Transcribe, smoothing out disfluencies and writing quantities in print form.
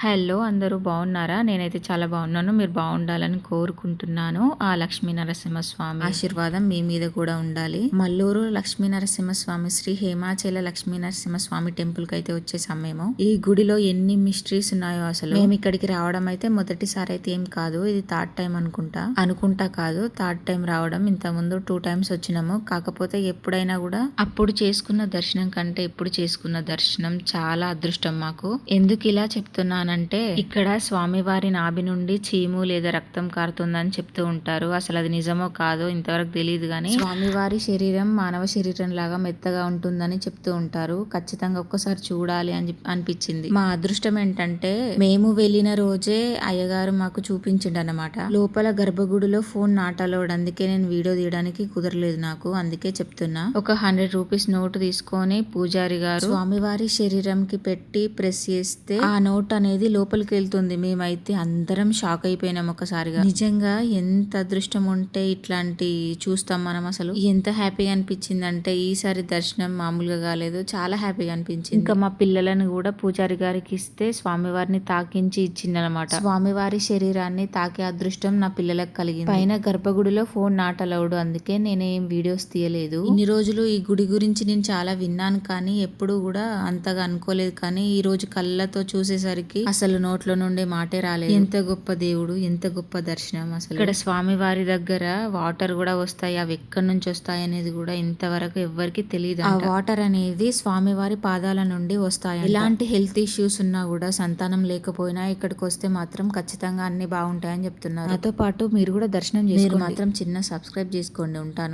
Hello అందరూ బాగున్నారా? నేనైతే చాలా బాగున్నాను. మీరు బాగుండాలని కోరుకుంటున్నాను. ఆ లక్ష్మీ నరసింహస్వామి ఆశీర్వాదం మీ మీద కూడా ఉండాలి. మల్లూరు లక్ష్మీ నరసింహస్వామి శ్రీ హేమాచల లక్ష్మీ నరసింహస్వామి టెంపుల్ కి అయితే వచ్చేసాం మేము. ఈ గుడిలో ఎన్ని మిస్టరీస్ ఉన్నాయో అసలు. మేము ఇక్కడికి రావడం అయితే మొదటిసారి అయితే ఏం కాదు. ఇది థర్డ్ టైం అనుకుంటా కాదు, థర్డ్ టైం రావడం. ఇంత ముందు 2 times వచ్చినాము. కాకపోతే ఎప్పుడైనా కూడా అప్పుడు చేసుకున్న దర్శనం కంటే ఇప్పుడు చేసుకున్న దర్శనం చాలా అదృష్టం మాకు. ఎందుకు ఇలా చెప్తున్నానంటే, ఇక్కడ స్వామివారి నాభి నుండి చీము లేదా రక్తం కారుతుందని చెప్తూ ఉంటారు. అసలు అది నిజమో కాదో ఇంతవరకు తెలియదు గానీ స్వామివారి శరీరం మానవ శరీరం లాగా మెత్తగా ఉంటుందని చెప్తూ ఉంటారు. ఖచ్చితంగా ఒక్కసారి చూడాలి అని అనిపించింది. మా అదృష్టం ఏంటంటే మేము వెళ్ళిన రోజే అయ్యగారు మాకు చూపించిండు అన్నమాట. లోపల గర్భగుడిలో ఫోన్ నాట్ అలౌడ్. అందుకే నేను వీడియో తీయడానికి కుదరలేదు నాకు. అందుకే చెప్తున్నా. ఒక 100 రూపీస్ నోటు తీసుకొని పూజారి గారు స్వామివారి శరీరంకి పెట్టి ప్రెస్ చేస్తే ఆ నోట్ అనేది లోపలికి వెళ్తుంది. మేమైతే అందరం షాక్ అయిపోయినాం ఒకసారిగా. నిజంగా ఎంత అదృష్టం ఉంటే ఇట్లాంటి చూస్తాం మనం. అసలు ఎంత హ్యాపీగా అనిపించింది అంటే ఈసారి దర్శనం మామూలుగా కాలేదు, చాలా హ్యాపీగా అనిపించింది. ఇంకా మా పిల్లలను కూడా పూజారి గారికి ఇస్తే స్వామివారిని తాకించి ఇచ్చిందనమాట. స్వామివారి శరీరాన్ని తాకే అదృష్టం నా పిల్లలకు కలిగింది. పైన గర్భగుడిలో ఫోన్ నాట్ అలౌడ్, అందుకే నేనేం వీడియోస్ తీయలేదు. ఇన్ని రోజులు ఈ గుడి గురించి నేను చాలా విన్నాను కానీ ఎప్పుడు కూడా అంతగా అనుకోలేదు. కానీ ఈ రోజు కళ్ళతో చూసేసరికి అసలు నోట్లో నుండి మాటే రాలేదు. ఎంత గొప్ప దేవుడు, ఎంత గొప్ప దర్శనం. అసలు ఇక్కడ స్వామి వారి దగ్గర వాటర్ కూడా వస్తాయి. అవి ఎక్కడి నుంచి వస్తాయి అనేది కూడా ఇంతవరకు ఎవ్వరికి తెలియదు. ఆ వాటర్ అనేది స్వామివారి పాదాల నుండి వస్తాయి. ఇలాంటి హెల్త్ ఇష్యూస్ ఉన్నా కూడా, సంతానం లేకపోయినా ఇక్కడికి వస్తే మాత్రం ఖచ్చితంగా అన్ని బాగుంటాయని చెప్తున్నారు. నాతో పాటు మీరు కూడా దర్శనం చేసుకోండి. మీరు మాత్రం చిన్న సబ్స్క్రైబ్ చేసుకోండి. ఉంటాను.